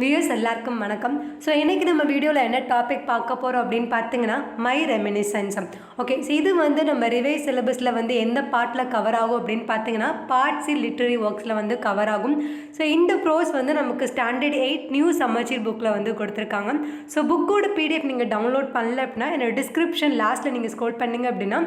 Views எல்லாருக்கும் வணக்கம். So இன்றைக்கி நம்ம வீடியோவில் என்ன டாபிக் பார்க்க போகிறோம் அப்படின்னு பார்த்தீங்கன்னா மை ரெமினிசன்ஸ். ஓகே, ஸோ இது வந்து நம்ம ரிவைஸ் சிலபஸில் வந்து எந்த பார்ட்டில் கவர் ஆகும் அப்படின்னு பார்த்தீங்கன்னா பார்ட் சி லிட்ரரி ஒர்க்ஸில் வந்து கவர் ஆகும். ஸோ இந்த ப்ரோஸ் வந்து நமக்கு ஸ்டாண்டர்ட் 8 நியூ சம்மர்ச்சீர் புக்கில் வந்து கொடுத்துருக்காங்க. ஸோ புக்கோட பிடிஎஃப் நீங்கள் டவுன்லோட் பண்ணல அப்படின்னா என்னோட டிஸ்கிரிப்ஷன் லாஸ்ட்டில் நீங்கள் ஸ்க்ரோல் பண்ணிங்க அப்படின்னா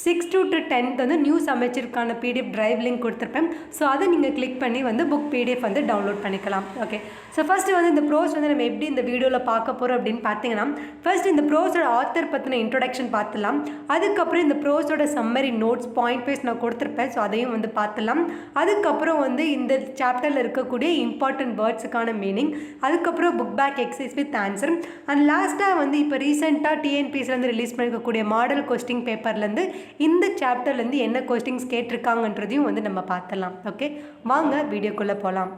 6 to 10th வந்து நியூ சம்மர்ச்சீருக்கான பிடிஎஃப் டிரைவ் லிங்க் கொடுத்துருப்பேன். ஸோ அதை நீங்கள் கிளிக் பண்ணி வந்து புக் பிடிஎஃப் வந்து டவுன்லோட் பண்ணிக்கலாம். ஓகே, ஸோ ஃபஸ்ட்டு வந்து இந்த ப்ரோஸ் வந்து நம்ம எப்படி இந்த வீடியோவில் பார்க்க போகிறோம் அப்படின்னு பார்த்தீங்கன்னா, ஃபர்ஸ்ட் இந்த ப்ரோஸோட ஆத்தர் பற்றின இன்ட்ரோடக்ஷன் பார்த்துலாம். அதுக்கப்புறம் இந்த ப்ரோஸோட சம்மரி நோட்ஸ் பாயிண்ட் வைஸ் நான் கொடுத்துருப்பேன். ஸோ அதையும் வந்து பார்த்துலாம். அதுக்கப்புறம் வந்து இந்த சாப்டரில் இருக்கக்கூடிய இம்பார்ட்டன்ட் வேர்ட்ஸுக்கான மீனிங், அதுக்கப்புறம் book back exercise with answer, and லாஸ்ட்டாக வந்து இப்போ ரீசெண்டாக டிஎன்பிஎஸ்சிலேருந்து ரிலீஸ் பண்ணிருக்கக்கூடிய மாடல் கொஸ்டின் பேப்பர்லேருந்து இந்த சாப்டர்லேருந்து என்ன கொஸ்டின்ஸ் கேட்டிருக்காங்கன்றதையும் வந்து நம்ம பார்த்துலாம். ஓகே, வாங்க வீடியோக்குள்ளே போகலாம்.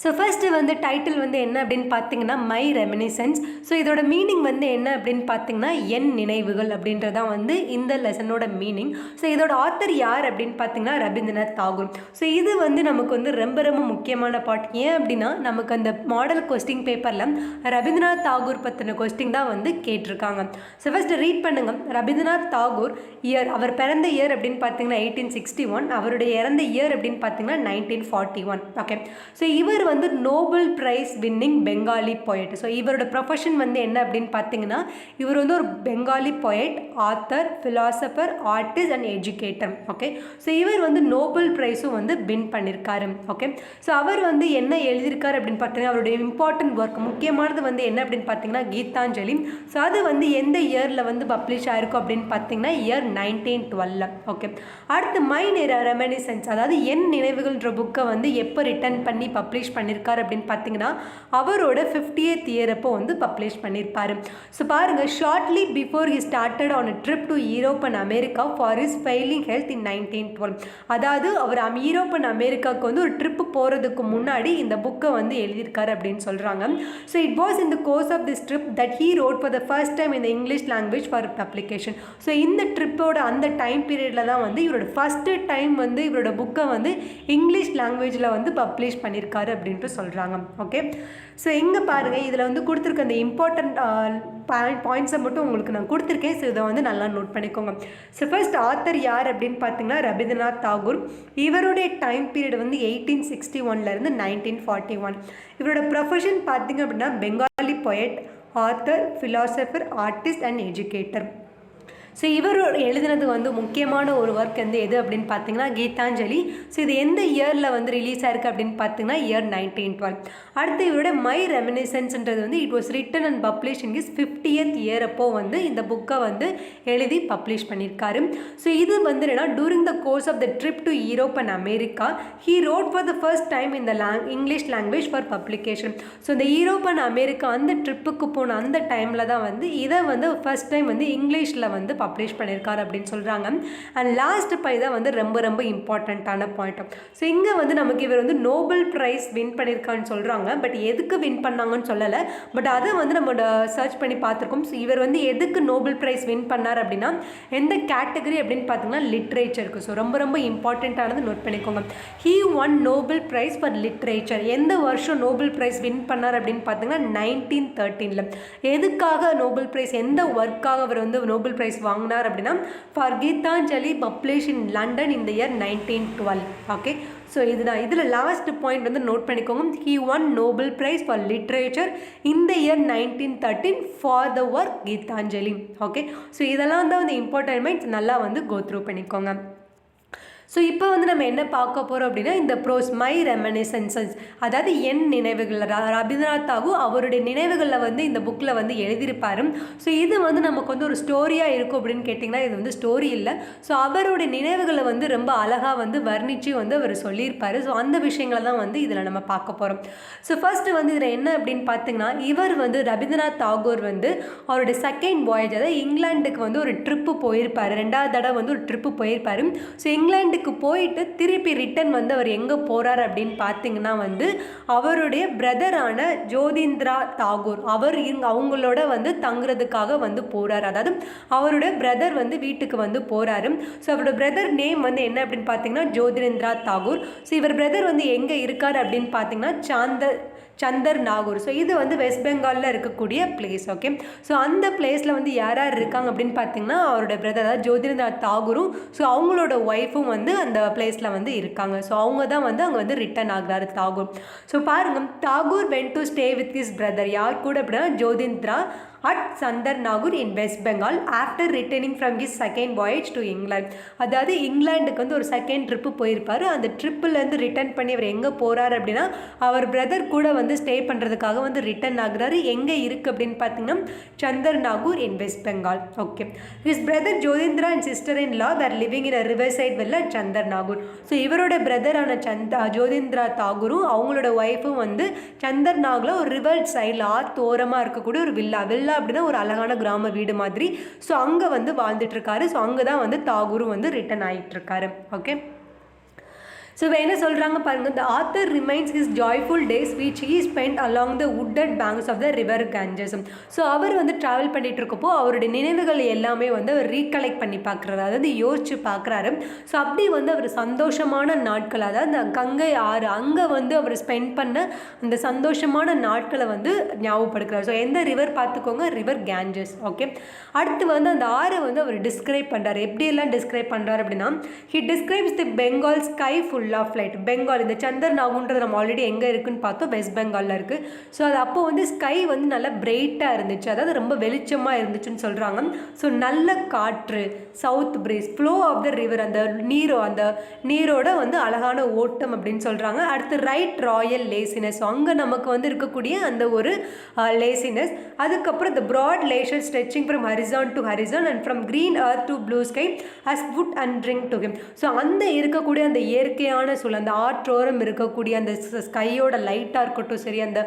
ஸோ ஃபர்ஸ்ட்டு வந்து டைட்டில் வந்து என்ன அப்படின்னு பார்த்தீங்கன்னா மை ரெமினிசன்ஸ். ஸோ இதோட மீனிங் வந்து என்ன அப்படின்னு பார்த்தீங்கன்னா என் நினைவுகள் அப்படின்றதான் வந்து இந்த லெசனோட மீனிங். ஸோ இதோட ஆத்தர் யார் அப்படின்னு பார்த்தீங்கன்னா ரவீந்திரநாத் தாகூர். ஸோ இது வந்து நமக்கு வந்து ரொம்ப ரொம்ப முக்கியமான பார்ட். ஏன் அப்படின்னா நமக்கு அந்த மாடல் கொஸ்டின் பேப்பரில் ரவீந்திரநாத் தாகூர் பற்றின கொஸ்டின் தான் வந்து கேட்டிருக்காங்க. ஸோ ஃபர்ஸ்ட் ரீட் பண்ணுங்கள். ரவீந்திரநாத் தாகூர் இயர், அவர் பிறந்த இயர் அப்படின்னு பார்த்தீங்கன்னா 1861, அவருடைய இறந்த இயர் அப்படின்னு பார்த்தீங்கன்னா 1941. ஓகே, ஸோ இவர் வந்து Nobel prize winning Bengali poet. So இவரோட ப்ரொஃபஷன் வந்து என்ன அப்படின்னு பார்த்தீங்கன்னா இவர் வந்து ஒரு Bengali poet, author, philosopher, artist and educator. Okay, so இவர் வந்து நோபல் ப்ரைஸும் வந்து வின் பண்ணியிருக்காரு. ஓகே, ஸோ அவர் வந்து என்ன எழுதியிருக்காரு அப்படின்னு பார்த்தீங்கன்னா அவருடைய இம்பார்ட்டன்ட் ஒர்க் முக்கியமானது வந்து என்ன அப்படின்னு பார்த்தீங்கன்னா கீதாஞ்சலி. ஸோ அது வந்து எந்த இயரில் வந்து பப்ளிஷ் ஆயிருக்கும் அப்படின்னு பார்த்தீங்கன்னா இயர் 1912. ஓகே, அடுத்து மை ரெமினிசன்ஸ், அதாவது என் நினைவுகள்ன்ற புக்கை வந்து எப்போ ரிட்டர்ன் பண்ணி பப்ளிஷ் பண்ணியிருக்காரு அப்படின்னு பார்த்தீங்கன்னா அவரோட 50th இயர் அப்போ வந்து பப்ளிஷ் பண்ணியிருப்பார். ஸோ பாருங்கள், shortly before he started on a trip to Europe and America for his failing health இன் 1912. அதாவது அவர் யூரோப் அண்ட் அமெரிக்காவுக்கு வந்து ஒரு ட்ரிப்பு போகிறதுக்கு முன்னாடி இந்த புக்கை வந்து எழுதியிருக்காரு அப்படின்னு சொல்கிறாங்க. So it was in the course of this trip that he wrote for the first time in English language for publication. So இந்த ட்ரிப்போட அந்த டைம் பீரியடில் தான் வந்து இவரோட ஃபஸ்ட்டு டைம் வந்து இவரோட புக்கை வந்து இங்கிலீஷ் லாங்குவேஜில் வந்து பப்ளிஷ் பண்ணியிருக்காரு அப்படின்ட்டு சொல்கிறாங்க. ஓகே, ஸோ இங்கே பாருங்கள், இதில் வந்து கொடுத்துருக்க அந்த இம்பார்ட்டண்ட் பாயிண்ட்ஸை மட்டும் உங்களுக்கு நான் கொடுத்துருக்கேன். ஸோ இதை வந்து நல்லா நோட் பண்ணிக்கோங்க. ஸோ ஃபர்ஸ்ட் ஆத்தர் யார் அப்படின்னு பார்த்தீங்கன்னா ரவீந்திரநாத் தாகூர். இவருடைய டைம் பீரியட் வந்து 1861 1941. இவரோட ப்ரொஃபஷன் பார்த்தீங்க அப்படின்னா Bengali poet, author, philosopher, artist and educator. So இவர் எழுதினது வந்து முக்கியமான ஒரு ஒர்க் வந்து எது அப்படின்னு பார்த்தீங்கன்னா கீதாஞ்சலி. ஸோ இது எந்த இயரில் வந்து ரிலீஸ் ஆயிருக்கு அப்படின்னு பார்த்தீங்கன்னா இயர் 1912. அடுத்து இவரோட மை ரெமினிசன்ஸ்ன்றது வந்து it was written and publish in his 50th year அப்போ வந்து இந்த புக்கை வந்து எழுதி பப்ளிஷ் பண்ணியிருக்காரு. ஸோ இது வந்து என்னன்னா during the course of the trip to Europe and America he wrote for the first time இந்த English language for publication. So இந்த யூரோப் அண்ட் அமெரிக்கா அந்த ட்ரிப்புக்கு போன அந்த டைமில் தான் வந்து இதை வந்து ஃபர்ஸ்ட் டைம் வந்து இங்கிலீஷில் வந்து பப்ளிஷ் பண்ணியிருக்காரு அப்படின்னு சொல்கிறாங்க. அண்ட் லாஸ்ட் பை தான் வந்து ரொம்ப ரொம்ப இம்பார்ட்டண்ட்டான பாயிண்ட். ஸோ இங்கே வந்து நமக்கு இவர் வந்து நோபல் ப்ரைஸ் வின் பண்ணியிருக்கான்னு சொல்கிறாங்க. பட் எதுக்கு வின் பண்ணாங்கன்னு சொல்லலை. பட் அதை வந்து நம்ம சர்ச் பண்ணி பார்த்துருக்கோம். ஸோ இவர் வந்து எதுக்கு நோபல் ப்ரைஸ் வின் பண்ணார் அப்படின்னா எந்த கேட்டகரி அப்படின்னு பார்த்தீங்கன்னா லிட்ரேச்சருக்கு. ஸோ ரொம்ப ரொம்ப இம்பார்ட்டண்ட்டானது நோட் பண்ணிக்கோங்க. He won Nobel prize for literature. எந்த வருஷம் நோபல் ப்ரைஸ் வின் பண்ணார் அப்படின்னு பார்த்தீங்கன்னா 1913. எதுக்காக நோபல் ப்ரைஸ், எந்த ஒர்க்காக அவர் வந்து நோபல் ப்ரைஸ் வாங்கினார் அப்படின்னா for Gitanjali publish in London இந்த இயர் 1912. ஓகே, ஸோ இதுதான் இதில் லாஸ்ட் பாயிண்ட் வந்து நோட் பண்ணிக்கோங்க. He won Nobel prize for literature இந்த year 1913 for the work Gitanjali. Okay, so இதெல்லாம் தான் வந்து இம்பார்ட்டன்ட் பாயிண்ட்ஸ், நல்லா வந்து கோ த்ரூ பண்ணிக்கோங்க. ஸோ இப்போ வந்து நம்ம என்ன பார்க்க போகிறோம் அப்படின்னா இந்த ப்ரோஸ் மை ரெமினிசன்சஸ், அதாவது என் நினைவுகள். ரவீந்திரநாத் தாகூர் அவருடைய நினைவுகளில் வந்து இந்த புக்கில் வந்து எழுதியிருப்பார். ஸோ இது வந்து நமக்கு வந்து ஒரு ஸ்டோரியாக இருக்கும் அப்படின்னு கேட்டிங்கன்னா இது வந்து ஸ்டோரி இல்லை. ஸோ அவருடைய நினைவுகளை வந்து ரொம்ப அழகாக வந்து வர்ணித்து வந்து அவர் சொல்லியிருப்பார். ஸோ அந்த விஷயங்களை தான் வந்து இதில் நம்ம பார்க்க போகிறோம். ஸோ ஃபர்ஸ்ட்டு வந்து இதில் என்ன அப்படின்னு பார்த்தீங்கன்னா இவர் வந்து ரவீந்திரநாத் தாகூர் வந்து அவருடைய செகண்ட் வாயேஜ், அதாவது இங்கிலாந்துக்கு வந்து ஒரு ட்ரிப்பு போயிருப்பார். 2வது தடவை வந்து ஒரு ட்ரிப்பு போயிருப்பார். ஸோ இங்கிலாந்துக்கு போயிட்டு திருப்பி ரிட்டன் வந்து அவர் எங்கே போகிறார் அப்படின்னு பார்த்தீங்கன்னா வந்து அவருடைய பிரதரான ஜோதிந்திரா தாகூர் அவர் அவங்களோட வந்து தங்குறதுக்காக வந்து போகிறார். அதாவது அவரோட பிரதர் வந்து வீட்டுக்கு வந்து போகிறாரு. ஸோ அவரோட பிரதர் நேம் வந்து என்ன அப்படின்னு பார்த்தீங்கன்னா ஜோதிந்திரா தாகூர். ஸோ இவர் பிரதர் வந்து எங்கே இருக்கார் அப்படின்னு பார்த்தீங்கன்னா சந்தர் நாகூர். ஸோ இது வந்து வெஸ்ட் பெங்காலில் இருக்கக்கூடிய பிளேஸ். ஓகே, ஸோ அந்த பிளேஸில் வந்து யார் யார் இருக்காங்க அப்படின்னு பார்த்தீங்கன்னா அவரோட பிரதர், அதாவது ஜோதிந்திரநாத் தாகூரும், ஸோ அவங்களோட ஒய்ஃபும் வந்து அந்த பிளேஸில் வந்து இருக்காங்க. ஸோ அவங்க தான் வந்து அங்கே வந்து ரிட்டர்ன் ஆகிறாரு தாகூர். ஸோ பாருங்கள், Tagore went to stay with his brother, யார் கூட அப்படின்னா Jyotindra, at Chandar Nagore in West Bengal after returning from his second voyage to England. அதாவது இங்கிலாந்துக்கு வந்து ஒரு செகண்ட் ட்ரிப்பு போயிருப்பார். அந்த ட்ரிப்புலேருந்து ரிட்டர்ன் பண்ணி அவர் எங்கே போகிறார் அப்படின்னா அவர் பிரதர் கூட வந்து ஸ்டே பண்ணுறதுக்காக வந்து ரிட்டர்ன் ஆகுறாரு. எங்கே இருக்குது அப்படின்னு பார்த்தீங்கன்னா Chandar Nagore in West Bengal. Okay, his brother Jyotindra and sister in law were living in a river side villa Chandar Nagore. So இவரோட பிரதரான ஜோதிந்திரா தாகூரும் அவங்களோட ஒய்ஃபும் வந்து சந்தர் நாகூரில் ஒரு ரிவர் சைடில் ஆத்தோரமாக இருக்கக்கூடிய ஒரு வில்லா அப்படின்னா ஒரு அழகான கிராம வீடு மாதிரி. ஸோ அங்கே வந்து வாழ்ந்துட்டு இருக்காரு. ஸோ அங்கே தான் வந்து தாகூரும் வந்து ரிட்டர்ன் ஆகிட்டு இருக்காரு. ஓகே, ஸோ என்ன சொல்கிறாங்க பாருங்கள், the author reminds his joyful days which he spent along the wooded banks of the river Ganges. So அவர் வந்து ட்ராவல் பண்ணிகிட்டு இருக்கப்போ அவருடைய நினைவுகள் எல்லாமே வந்து அவர் ரீகலெக்ட் பண்ணி பார்க்குறாரு, அதாவது யோசிச்சு பார்க்குறாரு. ஸோ அப்படி வந்து அவர் சந்தோஷமான நாட்கள், அதாவது அந்த கங்கை ஆறு அங்கே வந்து அவர் ஸ்பெண்ட் பண்ண அந்த சந்தோஷமான நாட்களை வந்து ஞாபகப்படுத்துகிறார். ஸோ எந்த ரிவர் பார்த்துக்கோங்க, ரிவர் கேஞ்சஸ். ஓகே, அடுத்து வந்து அந்த ஆறை வந்து அவர் டிஸ்கிரைப் பண்ணுறாரு. எப்படியெல்லாம் டிஸ்கிரைப் பண்ணுறாரு அப்படின்னா, he describes the Bengal sky full of light. Bengal, இந்த சந்தர் நாகுன்றது நம்ம ஆல்ரெடி எங்கே இருக்குன்னு பார்த்தோம், வெஸ்ட் பெங்காலில் இருக்குது. ஸோ அது அப்போ வந்து ஸ்கை வந்து நல்லா பிரைட்டாக இருந்துச்சு, அதாவது ரொம்ப வெளிச்சமாக இருந்துச்சுன்னு சொல்கிறாங்க. ஸோ நல்ல காற்று, south breeze, flow of the river, அந்த நீரோட வந்து அழகான ஓட்டம் அப்படின்னு சொல்கிறாங்க. அடுத்து ரைட் ராயல் லேசினஸ், அங்கே நமக்கு வந்து இருக்கக்கூடிய அந்த ஒரு லேசினஸ். அதுக்கப்புறம் the broad leisure stretching from horizon to horizon and from green earth to blue sky as food and drink to him. So அந்த இருக்கக்கூடிய அந்த இயற்கையான சூழல், அந்த ஆற்றோரம் இருக்கக்கூடிய அந்த ஸ்கையோட லைட்டாக இருக்கட்டும் சரி, அந்த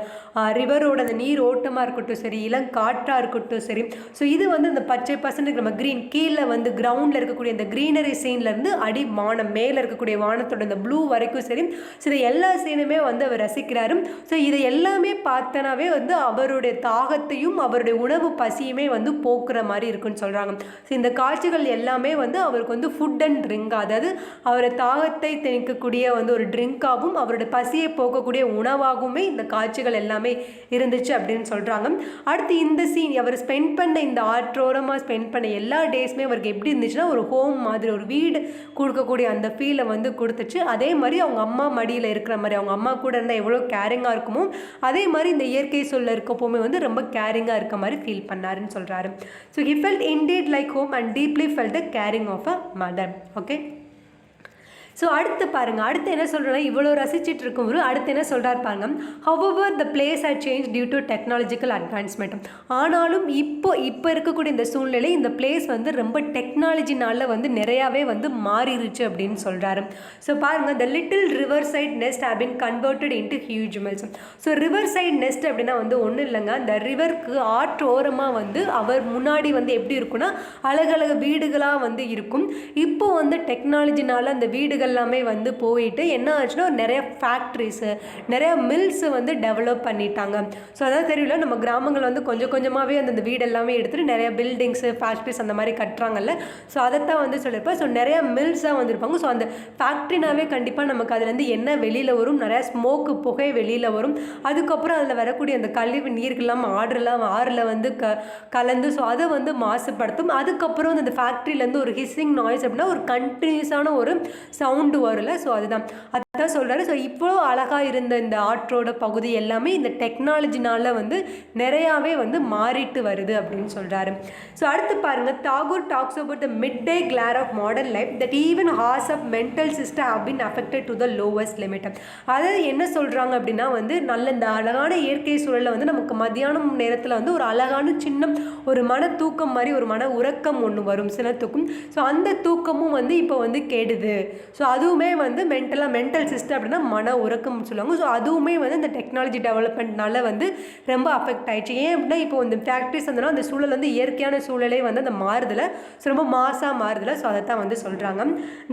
ரிவரோட அந்த நீர் ஓட்டமாக இருக்கட்டும் சரி, இளங்காற்றாக இருக்கட்டும் சரி. ஸோ இது வந்து அந்த பச்சை பசனுக்கு நம்ம க்ரீன், கீழே வந்து கிரவுண்டில் இருக்கக்கூடிய அந்த க்ரீனரி சீன்லேருந்து அடி வானம் மேலே இருக்கக்கூடிய வானத்தோட அந்த ப்ளூ வரைக்கும் சரி. ஸோ இதை எல்லா சீனுமே வந்து அவர் ரசிக்கிறாரு. ஸோ இதை எல்லாமே பார்த்தனாவே வந்து அவருடைய தாகத்தையும் அவருடைய உணவு பசியுமே வந்து போக்குற மாதிரி இருக்குன்னு சொல்கிறாங்க. ஸோ இந்த காட்சிகள் எல்லாமே வந்து அவருக்கு வந்து ஃபுட் அண்ட் ட்ரிங்க், அதாவது அவரை தாகத்தை திணிக்கக்கூடிய வந்து ஒரு ட்ரிங்காகவும் அவருடைய பசியை போக்கக்கூடிய உணவாகவுமே இந்த காட்சிகள் எல்லாமே இருந்துச்சு அப்படின்னு சொல்கிறாங்க. அடுத்து இந்த சீன் அவர் ஸ்பெண்ட் பண்ண இந்த ஆற்றோரமாக ஸ்பெண்ட் பண்ண எல்லா டேஸுமே அவருக்கு எப்படி இருந்துச்சுன்னா ஒரு ஹோம் மாதிரி, ஒரு வீடு கொடுக்கக்கூடிய அந்த ஃபீலை வந்து கொடுத்துச்சு. அதே மாதிரி அவங்க அம்மா மடியில் இருக்கிற மாதிரி, அவங்க அம்மா கூட இருந்தால் எவ்வளோ கேரிங்காக இருக்குமோ அதே மாதிரி இந்த இயற்கை சொல்ல இருக்கப்போமே வந்து ரொம்ப கேரிங்காக இருக்க மாதிரி ஃபீல் பண்ணாருன்னு சொல்கிறாரு. So he felt indeed like home and deeply felt the caring of a mother. Okay, so அடுத்து பாருங்கள், அடுத்து என்ன சொல்கிறேன்னா இவ்வளோ ரசிச்சுட்டு இருக்கும் அடுத்து என்ன சொல்கிறார் பாருங்க. However the place had change due to technological advancement. ஆனாலும் இப்போ இருக்கக்கூடிய இந்த சூழ்நிலை, இந்த பிளேஸ் வந்து ரொம்ப டெக்னாலஜினால வந்து நிறையாவே வந்து மாறிடுச்சு அப்படின்னு சொல்கிறாரு. ஸோ பாருங்கள், the little river side nest have been converted into huge mills. So river side nest அப்படின்னா வந்து ஒன்றும் இல்லைங்க, அந்த ரிவருக்கு ஆற்றோரமாக வந்து அவர் முன்னாடி வந்து எப்படி இருக்குன்னா அழகழக வீடுகளாக வந்து இருக்கும். இப்போ வந்து டெக்னாலஜினால அந்த வீடுகள் எல்லாமே வந்து போயிட்டு என்ன ஆச்சுன்னா நிறைய ஃபேக்ட்ரிஸு, நிறைய மில்ஸு வந்து டெவலப் பண்ணிட்டாங்க. ஸோ அதான் தெரியல, நம்ம கிராமங்கள் வந்து கொஞ்சம் கொஞ்சமாகவே அந்த வீடு எல்லாமே எடுத்துகிட்டு நிறைய பில்டிங்ஸு ஃபேக்ட்ரிஸ் அந்த மாதிரி கட்டுறாங்கல்ல. ஸோ அதைத்தான் வந்து சொல்லியிருப்பேன். ஸோ நிறையா மில்ஸாக வந்துருப்பாங்க. ஸோ அந்த ஃபேக்ட்ரினாவே கண்டிப்பாக நமக்கு அதுலேருந்து என்ன வெளியில் வரும், நிறையா ஸ்மோக்கு புகை வெளியில் வரும். அதுக்கப்புறம் அதில் வரக்கூடிய அந்த கழிவு நீர்கள்லாம் ஆறில் வந்து கலந்து ஸோ அதை வந்து மாசுபடுத்தும். அதுக்கப்புறம் அந்த ஃபேக்ட்ரியிலேருந்து ஒரு ஹிஸ்ஸிங் நாய்ஸ் அப்படின்னா ஒரு கண்டினியூஸான ஒரு சவுண்டு வரல. ஸோ அதுதான் சொல்கிறாரு. ஸோ இவ்வளோ அழகாக இருந்த இந்த ஆற்றோட பகுதி எல்லாமே இந்த டெக்னாலஜினால் வந்து நிறையாவே வந்து மாறிட்டு வருது அப்படின்னு சொல்கிறாரு. ஸோ அடுத்து பாருங்கள், Tagore talks about the mid day glare of modern life that even hours of mental system have been affected to the lowest limit. அதாவது என்ன சொல்கிறாங்க அப்படின்னா வந்து நல்ல இந்த அழகான இயற்கை சூழலில் வந்து நமக்கு மத்தியானம் நேரத்தில் வந்து ஒரு அழகான சின்ன ஒரு மன தூக்கம் மாதிரி ஒரு மன உறக்கம் ஒன்று வரும் சில தூக்கம். ஸோ அந்த தூக்கமும் வந்து இப்போ வந்து கெடுது. ஸோ அதுவுமே வந்து மென்டல் சிஸ்டம் அப்படின்னா மன உறக்கம்னு சொல்லுவாங்க. ஸோ அதுவுமே வந்து இந்த டெக்னாலஜி டெவலப்மெண்ட்னால வந்து ரொம்ப அஃபெக்ட் ஆயிடுச்சு. ஏன் அப்படின்னா இப்போ இந்த ஃபேக்ட்ரிஸ் வந்தோன்னா அந்த சூழல் வந்து இயற்கையான சூழலே வந்து அந்த மாறுதல, ஸோ ரொம்ப மாசாக மாறுதல. ஸோ அதை தான் வந்து சொல்கிறாங்க.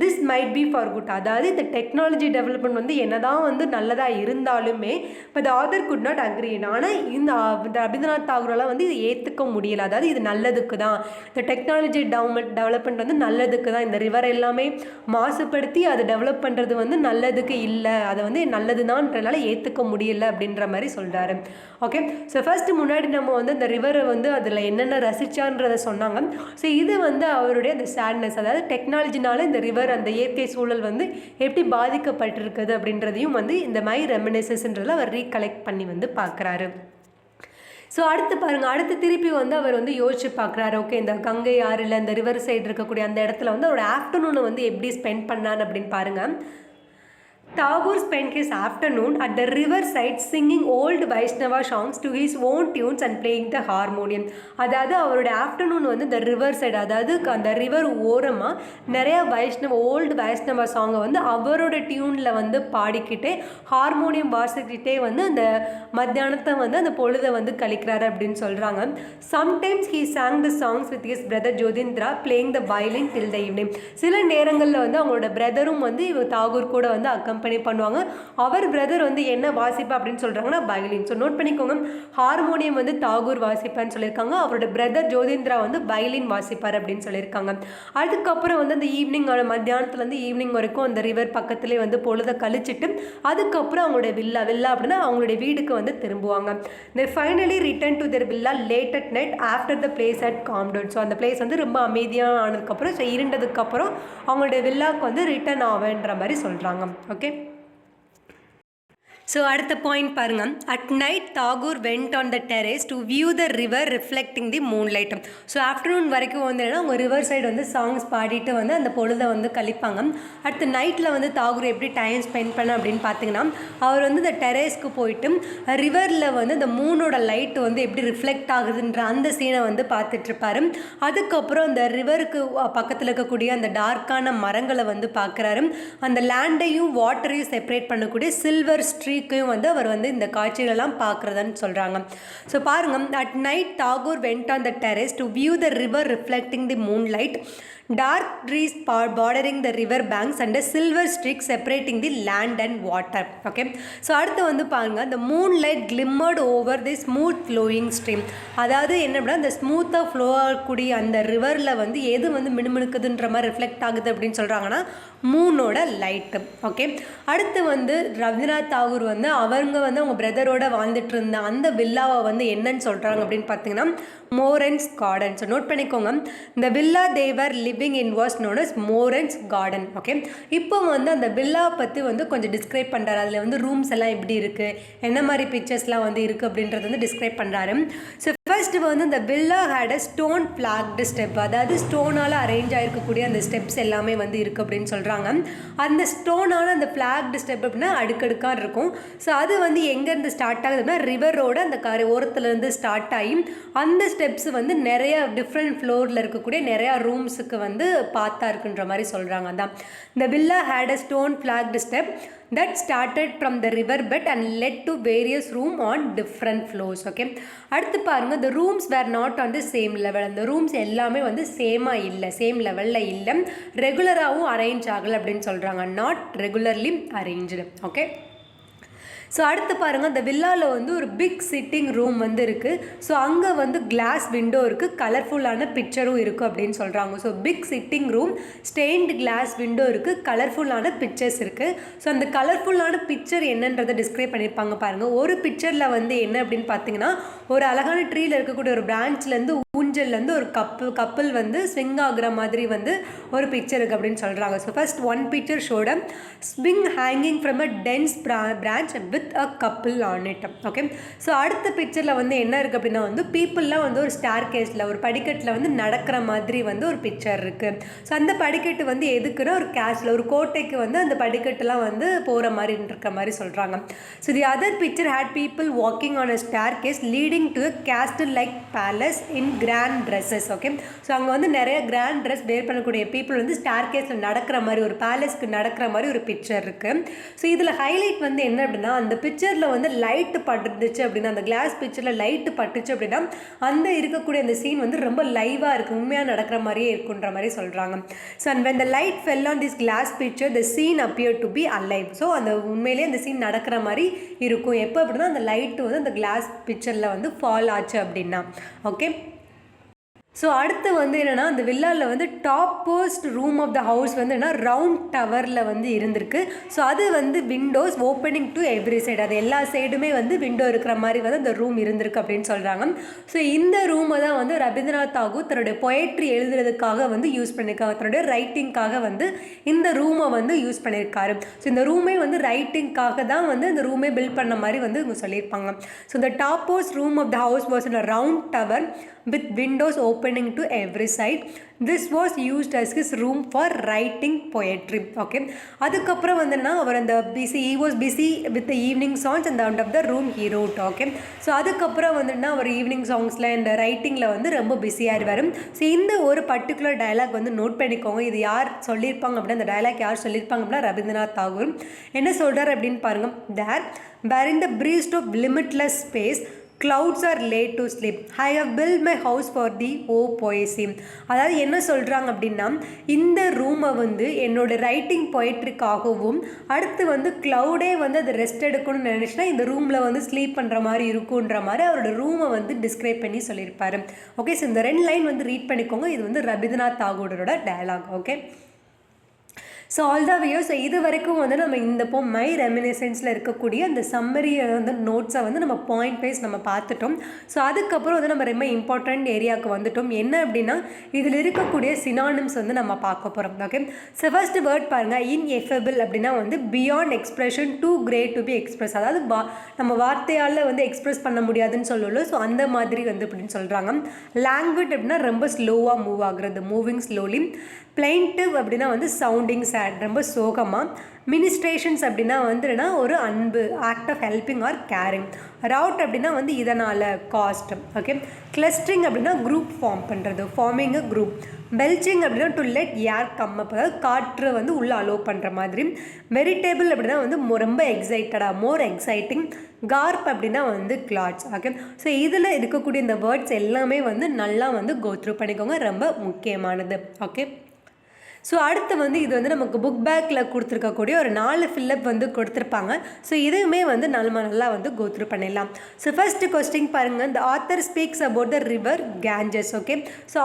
This might be for good. அதாவது இந்த டெக்னாலஜி டெவலப்மெண்ட் வந்து என்னதான் வந்து நல்லதாக இருந்தாலுமே இப்போ த ஆதர் குட் நாட் அக்ரி. ஆனால் இந்த ரவீந்திரநாத் தாகூரால் வந்து இது ஏற்றுக்க முடியலை. அதாவது இது நல்லதுக்கு தான், இந்த டெக்னாலஜி டெவலப்மெண்ட் வந்து நல்லதுக்கு தான், இந்த ரிவர் எல்லாமே மாசுபடுத்தி அதை டெவலப் பண்ணுறது வந்து நல்லதுக்கு நம்மளுக்கு இல்லை, அதை வந்து நல்லது தான்றனால ஏற்றுக்க முடியலை அப்படின்ற மாதிரி சொல்கிறாரு. ஓகே, ஸோ ஃபர்ஸ்ட் முன்னாடி நம்ம வந்து அந்த ரிவரை வந்து அதில் என்னென்ன ரசிச்சான்றதை சொன்னாங்க. ஸோ இது வந்து அவருடைய அந்த சேட்னஸ், அதாவது டெக்னாலஜினால இந்த ரிவர் அந்த இயற்கை சூழல் வந்து எப்படி பாதிக்கப்பட்டிருக்குது அப்படின்றதையும் வந்து இந்த மை ரெமினிசன்ஸ்ன்றதில் அவர் ரீகலெக்ட் பண்ணி வந்து பார்க்குறாரு. ஸோ அடுத்து பாருங்கள், அடுத்து திருப்பி வந்து அவர் வந்து யோசிச்சு பார்க்குறாரு. ஓகே, இந்த கங்கை ஆறில் இந்த ரிவர் சைடு இருக்கக்கூடிய அந்த இடத்துல வந்து அவரோட ஆஃப்டர்நூனை வந்து எப்படி ஸ்பெண்ட் பண்ணான்னு அப்படின்னு பாருங்கள். Tagore spent his afternoon at the riverside singing old Vaishnava songs to his own tunes and playing the harmonium. அதாவது அவரோட ஆஃப்டர்நூன் வந்து இந்த ரிவர் சைடு, அதாவது அந்த ரிவர் ஓரமாக நிறைய ஓல்டு வைஷ்ணவா சாங்கை வந்து அவரோட டியூனில் வந்து பாடிக்கிட்டே ஹார்மோனியம் வாசிக்கிட்டே வந்து அந்த மத்தியானத்தை வந்து அந்த பொழுதை வந்து கழிக்கிறாரு அப்படின்னு சொல்கிறாங்க. Sometimes he song the songs with his brother Jyotindra playing the violin till the evening. சில நேரங்களில் வந்து அவங்களோட பிரதரும் வந்து தாகூர் கூட வந்து பண்ணி பண்ணுவாங்க. அவர் பிரதர் வந்து என்ன வாசிப்பா அப்படின்னு சொல்கிறாங்கன்னா வயலின். ஸோ நோட் பண்ணிக்கோங்க, ஹார்மோனியம் வந்து தாகூர் வாசிப்பான்னு சொல்லியிருக்காங்க, அவரோட பிரதர் ஜோதிந்திரா வந்து வயலின் வாசிப்பார் அப்படின்னு சொல்லியிருக்காங்க. அதுக்கப்புறம் வந்து அந்த ஈவினிங் மத்தியானத்துலேருந்து ஈவினிங் வரைக்கும் அந்த ரிவர் பக்கத்துலேயே வந்து பொழுதை கழிச்சிட்டு அதுக்கப்புறம் அவங்களுடைய வில்லா அப்படின்னா அவங்களுடைய வீடுக்கு வந்து திரும்புவாங்க. they finally return to their villa late at night after the place had calmed down. So அந்த பிளேஸ் வந்து ரொம்ப அமைதியாக ஆனதுக்கப்புறம், ஸோ இருண்டதுக்கப்புறம் அவங்களுடைய வில்லாவுக்கு வந்து ரிட்டர்ன் ஆவேன்ற மாதிரி சொல்கிறாங்க. ஓகே, ஸோ அடுத்த பாயிண்ட் பாருங்கள். At night Tagore went on the terrace to view the river reflecting the moonlight. So afternoon வரைக்கும் வந்து அவங்க ரிவர் சைடு வந்து சாங்ஸ் பாடிட்டு வந்து அந்த பொழுதை வந்து கழிப்பாங்க. அடுத்த நைட்டில் வந்து தாகூர் எப்படி டைம் ஸ்பெண்ட் பண்ண அப்படின்னு பார்த்தீங்கன்னா, அவர் வந்து இந்த டெரேஸ்க்கு போயிட்டு ரிவரில் வந்து இந்த மூனோட லைட் வந்து எப்படி ரிஃப்ளெக்ட் ஆகுதுன்ற அந்த சீனை வந்து பார்த்துட்ருப்பாரு. அதுக்கப்புறம் அந்த ரிவருக்கு பக்கத்தில் இருக்கக்கூடிய அந்த டார்க்கான மரங்களை வந்து பார்க்குறாரு. அந்த லேண்டையும் வாட்டரையும் செப்பரேட் பண்ணக்கூடிய சில்வர் ஸ்ட்ரீக்கையும் வந்து அவர் வந்து இந்த காட்சிகளெல்லாம் பார்க்குறதுன்னு சொல்கிறாங்க. ஸோ பாருங்கள், at night Tagore went on the terrace to view the river reflecting the moonlight, dark trees bordering the river banks and a silver streak separating the land and water. Okay, so அடுத்து வந்து பாருங்கள், the moonlight glimmered over the smooth flowing stream. அதாவது என்ன அப்படின்னா, அந்த ஸ்மூத்தாக flow ஆகக்கூடிய அந்த ரிவரில் வந்து எது வந்து மினுமினுக்குதுன்ற மாதிரி ரிஃப்ளெக்ட் ஆகுது அப்படின்னு சொல்கிறாங்கன்னா மூனோட லைட்டு. ஓகே, அடுத்து வந்து ரவீந்திரநாத் தாகூர் வந்து அவங்க வந்து அவங்க பிரதரோட வாழ்ந்துட்டு இருந்த அந்த வில்லாவை வந்து என்னன்னு சொல்கிறாங்க அப்படின்னு பார்த்தீங்கன்னா மோரன்ஸ் கார்டன். ஸோ நோட் பண்ணிக்கோங்க, இந்த villa they were living in was known as Moran's garden. Okay, இப்போ வந்து அந்த வில்லா பற்றி வந்து கொஞ்சம் டிஸ்கிரைப் பண்ணுறாரு. அதில் வந்து ரூம்ஸ் எல்லாம் எப்படி இருக்குது, என்ன மாதிரி பிக்சர்ஸ்லாம் வந்து இருக்குது அப்படின்றது வந்து டிஸ்கிரைப் பண்ணுறாரு. ஸோ ஃபர்ஸ்ட் வந்து இந்த villa had a stone flagged step, அதாவது ஸ்டோனால் அரேஞ்ச் ஆகிருக்கக்கூடிய அந்த ஸ்டெப்ஸ் எல்லாமே வந்து இருக்குது அப்படின்னு சொல்கிறாங்க. அந்த ஸ்டோனான அந்த ஃப்ளாக்டு ஸ்டெப் அப்படின்னா அடுக்கடுக்காக இருக்கும். ஸோ அது வந்து எங்கேருந்து ஸ்டார்ட் ஆகுதுன்னா ரிவரோட அந்த கரை ஓரத்துலேருந்து ஸ்டார்ட் ஆகி அந்த ஸ்டெப்ஸ் வந்து நிறைய டிஃப்ரெண்ட் ஃப்ளோரில் இருக்கக்கூடிய நிறையா ரூம்ஸுக்கு வந்து பார்த்தா இருக்குன்ற மாதிரி சொல்கிறாங்க. அதான் இந்த villa had a stone flagged step that started from the river bed and led to various rooms on different floors. Okay, அடுத்து பாருங்க, the rooms were not on the same level. அந்த ரூம்ஸ் எல்லாமே வந்து சேமாக இல்லை, சேம் லெவலில் இல்லை, ரெகுலராகவும் arrange ஆகலை அப்படின்னு சொல்கிறாங்க, not regularly arrange. Okay, so அடுத்து பாருங்கள், அந்த வில்லாவில் வந்து ஒரு பிக் சிட்டிங் ரூம் வந்து இருக்குது. ஸோ அங்கே வந்து கிளாஸ் விண்டோ இருக்குது, கலர்ஃபுல்லான பிக்சரும் இருக்குது அப்படின்னு சொல்கிறாங்க. So big sitting room, stained glass window இருக்குது, கலர்ஃபுல்லான பிக்சர்ஸ் இருக்குது. ஸோ அந்த கலர்ஃபுல்லான பிக்சர் என்னன்றதை டிஸ்கிரைப் பண்ணியிருப்பாங்க பாருங்கள். ஒரு பிக்சரில் வந்து என்ன அப்படின்னு பார்த்தீங்கன்னா, ஒரு அழகான ட்ரீயில் இருக்கக்கூடிய ஒரு பிரான்ச்லேருந்து ஊஞ்சல்லேருந்து ஒரு கப்பல் வந்து ஸ்விங் ஆகுற மாதிரி வந்து ஒரு பிக்சர் இருக்குது அப்படின்னு சொல்கிறாங்க. So first one picture showed swing hanging from a dense branch with a couple on it. Okay, so அடுத்த பிக்சரில் வந்து என்ன இருக்குது அப்படின்னா வந்து பீப்புளெலாம் வந்து ஒரு ஸ்டார் கேஸில் ஒரு படிக்கட்டில் வந்து நடக்கிற மாதிரி வந்து ஒரு பிக்சர் இருக்குது. ஸோ அந்த படிக்கட்டு வந்து எதுக்குன்னா ஒரு கேஸில் ஒரு கோட்டைக்கு வந்து அந்த படிக்கட்டுலாம் வந்து போகிற மாதிரி இருக்க மாதிரி சொல்கிறாங்க. So the other picture had people walking on a staircase leading to a castle like palace in grand dresses. Okay, so அங்கே வந்து நிறைய கிராண்ட் ட்ரெஸ் வேர் பண்ணக்கூடிய பீப்புள் வந்து ஸ்டார் கேஸில் நடக்கிற மாதிரி ஒரு பேலஸ்க்கு நடக்கிற மாதிரி ஒரு பிக்சர் இருக்குது. ஸோ இதில் ஹைலைட் வந்து என்ன அப்படின்னா, அந்த பிக்சரில் வந்து லைட்டு பட்டுச்சு அப்படின்னா, அந்த கிளாஸ் பிக்சரில் லைட்டு பட்டுச்சு அப்படின்னா அந்த இருக்கக்கூடிய அந்த சீன் வந்து ரொம்ப லைவாக இருக்குது, உண்மையாக நடக்கிற மாதிரியே இருக்குன்ற மாதிரி சொல்கிறாங்க. So and when the light fell on this glass picture the scene appeared to be alive. So அந்த உண்மையிலே அந்த சீன் நடக்கிற மாதிரி இருக்கும். எப்போ அப்படின்னா அந்த லைட்டு வந்து அந்த கிளாஸ் பிக்சரில் வந்து ஃபால் ஆச்சு அப்படின்னா. ஓகே, ஸோ அடுத்து வந்து என்னென்னா அந்த வில்லாவில் வந்து top post room of the house வந்து என்ன ரவுண்ட் டவரில் வந்து இருந்திருக்கு. ஸோ அது வந்து windows opening to every side, அது எல்லா சைடுமே வந்து விண்டோ இருக்கிற மாதிரி வந்து அந்த ரூம் இருந்திருக்கு அப்படின்னு சொல்கிறாங்க. ஸோ இந்த ரூமை தான் வந்து ரவீந்திரநாத் தாகூர் தன்னுடைய பொயட்ரி எழுதுறதுக்காக வந்து யூஸ் பண்ணியிருக்காங்க, தன்னுடைய ரைட்டிங்காக வந்து இந்த ரூமை வந்து யூஸ் பண்ணியிருக்காரு. ஸோ இந்த ரூமே வந்து ரைட்டிங்காக தான் வந்து இந்த ரூமே பில்ட் பண்ண மாதிரி வந்து இவங்க சொல்லியிருப்பாங்க. ஸோ இந்த top post room of the house was in a round tower with windows opening to every side. This was used as his room for writing poetry. Okay, அதுக்கப்புறம் வந்துன்னா அவர் அந்த he was busy with the evening songs and the end of the room he wrote. Okay, so அதுக்கப்புறம் வந்துன்னா அவர் evening சாங்ஸில் இந்த ரைட்டிங்கில் வந்து ரொம்ப பிஸியாக இருவார். So இந்த ஒரு பர்டிகுலர் டயலாக் வந்து நோட் பண்ணிக்கோங்க. இது யார் சொல்லியிருப்பாங்க அப்படின்னா, இந்த டயலாக் யார் சொல்லியிருப்பாங்க அப்படின்னா ரவீந்திரநாத் தாகூர். என்ன சொல்கிறார் அப்படின்னு பாருங்கள். There where in the breast of limitless space clouds are laid to sleep, I have built my house for thee, O poesy. அதாவது என்ன சொல்கிறாங்க அப்படின்னா, இந்த ரூமை வந்து என்னோட ரைட்டிங் பொயட்ரிக்காகவும் அடுத்து வந்து க்ளவுடே வந்து அது ரெஸ்ட் எடுக்கணும்னு நினச்சினா இந்த ரூமில் வந்து ஸ்லீப் பண்ணுற மாதிரி இருக்குன்ற மாதிரி அவரோட ரூமை வந்து டிஸ்கிரைப் பண்ணி சொல்லியிருப்பார். ஓகே, ஸோ இந்த 2 லைன் வந்து ரீட் பண்ணிக்கோங்க. இது வந்து ரவீந்திரநாத் தாகூரோட dialogue. Okay, so all the view. So இது வரைக்கும் வந்து நம்ம இந்த மை ரெமினிசன்ஸில் இருக்கக்கூடிய அந்த சம்மரியை வந்து நோட்ஸை வந்து நம்ம பாயிண்ட் வைஸ் நம்ம பார்த்துட்டோம். ஸோ அதுக்கப்புறம் வந்து நம்ம ரொம்ப இம்பார்ட்டண்ட் ஏரியாவுக்கு வந்துட்டோம். என்ன அப்படின்னா, இதில் இருக்கக்கூடிய சினானிம்ஸ் வந்து நம்ம பார்க்க போகிறோம். ஓகே, ஸோ ஃபர்ஸ்ட் வேர்ட் பாருங்கள். இன்எஃபபிள் அப்படின்னா வந்து beyond expression, too great to be express, அதாவது நம்ம வார்த்தையால் வந்து எக்ஸ்பிரஸ் பண்ண முடியாதுன்னு சொல்லல. ஸோ அந்த மாதிரி வந்து அப்படின்னு சொல்கிறாங்க. லாங்குவேஜ் அப்படின்னா ரொம்ப ஸ்லோவாக மூவ் ஆகுறது, மூவிங் ஸ்லோலி. பிளைன்டிவ் அப்படின்னா வந்து சவுண்டிங் சேட், ரொம்ப சோகமாக. மினிஸ்ட்ரேஷன்ஸ் அப்படின்னா வந்துன்னா ஒரு அன்பு, act of helping or caring. Rout அப்படின்னா வந்து இதனால், காஸ்ட். ஓகே, கிளஸ்டரிங் அப்படின்னா குரூப் ஃபார்ம் பண்ணுறது, ஃபார்மிங் அ குரூப். பெல்ச்சிங் அப்படின்னா to let air come up, அதாவது காற்று வந்து உள்ளே அலோவ் பண்ணுற மாதிரி. வெரிடேபிள் அப்படின்னா வந்து ரொம்ப எக்ஸைட்டடாக, மோர் எக்ஸைட்டிங். கார்ப் அப்படின்னா வந்து கிளாத்ஸ். ஓகே, ஸோ இதில் இருக்கக்கூடிய இந்த வேர்ட்ஸ் எல்லாமே வந்து நல்லா வந்து கோ த்ரூ பண்ணிக்கோங்க, ரொம்ப முக்கியமானது. ஓகே, ஸோ அடுத்து வந்து இது வந்து நமக்கு புக் பேக்கில் கொடுத்துருக்கக்கூடிய ஒரு 4 ஃபில்லப் வந்து கொடுத்துருப்பாங்க. ஸோ இதுவுமே வந்து நல்லா வந்து கோ த்ரூ பண்ணிடலாம். ஸோ ஃபர்ஸ்ட் கொஸ்டின் பாருங்கள். இந்த author speaks about the river Ganges. Okay, so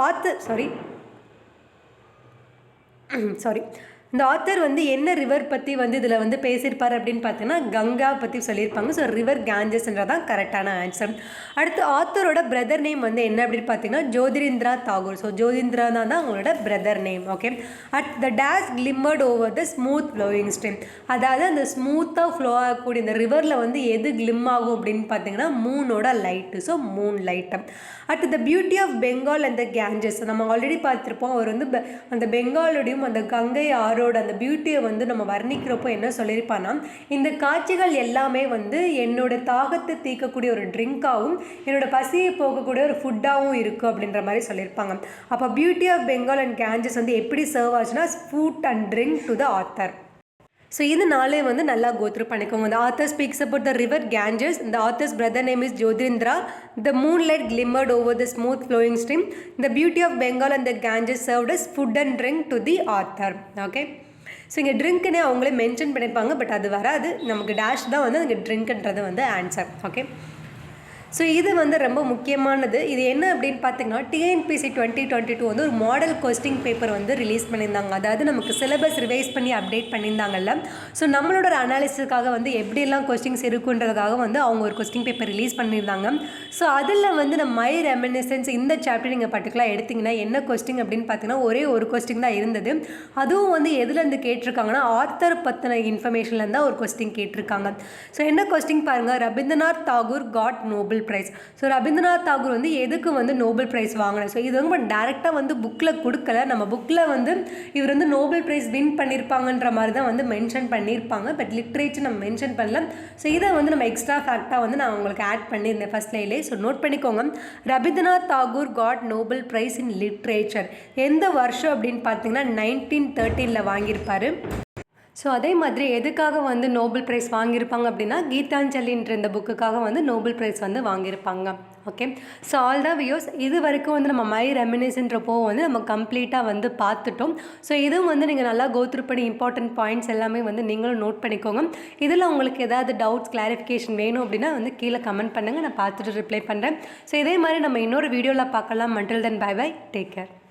இந்த ஆத்தர் வந்து என்ன ரிவர் பற்றி வந்து இதில் வந்து பேசியிருப்பார் அப்படின்னு பார்த்தீங்கன்னா கங்கா பற்றி சொல்லியிருப்பாங்க. ஸோ ரிவர் கேஞ்சஸ்ன்றதான் கரெக்டான ஆன்சர். அடுத்து ஆத்தரோட பிரதர் நேம் வந்து என்ன அப்படின்னு பார்த்தீங்கன்னா ஜோதிரிந்திரா தாகூர். ஸோ ஜோதிரிந்திரா தான் அவங்களோட brother name. Okay, at the dusk glimmered over the smooth flowing stream, அதாவது அந்த ஸ்மூத்தாக ஃப்ளோ ஆகக்கூடிய இந்த ரிவரில் வந்து எது கிளிம் ஆகும் அப்படின்னு பார்த்தீங்கன்னா மூனோட light. So moon light. At the beauty of Bengal and the Ganges, நம்ம ஆல்ரெடி பார்த்துருப்போம். அவர் வந்து அந்த பெங்காலோடையும் அந்த கங்கை ஆரோட அந்த பியூட்டியை வந்து நம்ம வர்ணிக்கிறப்போ என்ன சொல்லியிருப்பான்னா, இந்த காட்சிகள் எல்லாமே வந்து என்னோட தாகத்தை தீர்க்கக்கூடிய ஒரு ட்ரிங்காகவும் என்னோட பசியை போகக்கூடிய ஒரு ஃபுட்டாகவும் இருக்குது அப்படின்ற மாதிரி சொல்லியிருப்பாங்க. அப்போ beauty of Bengal and Ganges வந்து எப்படி சர்வ் ஆச்சுன்னா food and drink to the author. So இது 4 வந்து நல்லா கோத்ரூ பண்ணிக்கோங்க. இந்த author speaks about the river Ganges, இந்த author's brother name is Jyotirindra, the moonlight glimmered over the smooth flowing stream, the beauty of Bengal and the Ganges served as food and drink to the author. Okay, so இங்கே ட்ரிங்க்னே அவங்களே mention பண்ணியிருப்பாங்க, but அது வராது, நமக்கு dash தான் வந்து இங்கே ட்ரிங்க்ன்றது வந்து ஆன்சர். ஓகே, ஸோ இது வந்து ரொம்ப முக்கியமானது. இது என்ன அப்படின்னு பார்த்தீங்கன்னா டிஎன்பிசி 2022 வந்து ஒரு மாடல் கொஸ்டின் பேப்பர் வந்து ரிலீஸ் பண்ணியிருந்தாங்க. அதாவது நமக்கு சிலபஸ் ரிவைஸ் பண்ணி அப்டேட் பண்ணியிருந்தாங்கல்ல. ஸோ நம்மளோட ஒரு அனாலிசிஸ்க்காக வந்து எப்படியெல்லாம் கொஸ்டின்ஸ் இருக்குன்றதுக்காக வந்து அவங்க ஒரு கொஸ்டின் பேப்பர் ரிலீஸ் பண்ணியிருந்தாங்க. ஸோ அதில் வந்து நம்ம மை ரெமினிசன்ஸ் இந்த சாப்டர் நீங்கள் பர்டிகுலராக எடுத்திங்கன்னா என்ன கொஸ்டின் அப்படின்னு பார்த்தீங்கன்னா ஒரே ஒரு கொஸ்டின் தான் இருந்தது. அதுவும் வந்து எதுலேருந்து கேட்டிருக்காங்கன்னா ஆத்தர் பற்றின இன்ஃபர்மேஷன்லேருந்து தான் ஒரு கொஸ்டின் கேட்டிருக்காங்க. ஸோ என்ன கொஸ்டின் பாருங்கள். Rabindranath Tagore got Nobel prize. So Rabindranath Tagore வந்து எதுக்கு வந்து நோபல் பிரைஸ் வாங்கினார்? ஸோ இது வந்து டேரெக்டாக வந்து புக்கில் கொடுக்கல. நம்ம புக்கில் வந்து இவர் வந்து நோபல் பிரைஸ் வின் பண்ணியிருப்பாங்கன்ற மாதிரி தான் வந்து மென்ஷன் பண்ணியிருப்பாங்க. பட் லிட்ரேச்சர் நம்ம மென்ஷன் பண்ணல. ஸோ இதை வந்து நம்ம எக்ஸ்ட்ரா ஃபேக்டாக வந்து நான் உங்களுக்கு ஆட் பண்ணியிருந்தேன் ஃபர்ஸ்ட் லைன்லேயே. ஸோ நோட் பண்ணிக்கோங்க. Rabindranath Tagore got Nobel prize in literature எந்த வருஷம் அப்படின்னு பார்த்தீங்கன்னா 1913 வாங்கியிருப்பார். ஸோ அதே மாதிரி எதுக்காக வந்து நோபல் ப்ரைஸ் வாங்கியிருப்பாங்க அப்படின்னா கீதாஞ்சலின்ற இந்த புக்குக்காக வந்து நோபல் ப்ரைஸ் வந்து வாங்கியிருப்பாங்க. Okay. So all the views இது வரைக்கும் வந்து நம்ம மை ரெமினிசன்ட்றப்போ வந்து நம்ம கம்ப்ளீட்டாக வந்து பார்த்துட்டோம். ஸோ இதுவும் வந்து நீங்கள் நல்லா கோத்ரூ பண்ணி இம்பார்ட்டன்ட் பாயிண்ட்ஸ் எல்லாமே வந்து நீங்களும் நோட் பண்ணிக்கோங்க. இதில் உங்களுக்கு ஏதாவது டவுட்ஸ் கிளாரிஃபிகேஷன் வேணும் அப்படின்னா வந்து கீழே கமெண்ட் பண்ணுங்கள், நான் பார்த்துட்டு ரிப்ளை பண்ணுறேன். ஸோ இதே மாதிரி நம்ம இன்னொரு வீடியோவில் பார்க்கலாம். until then bye bye, take care.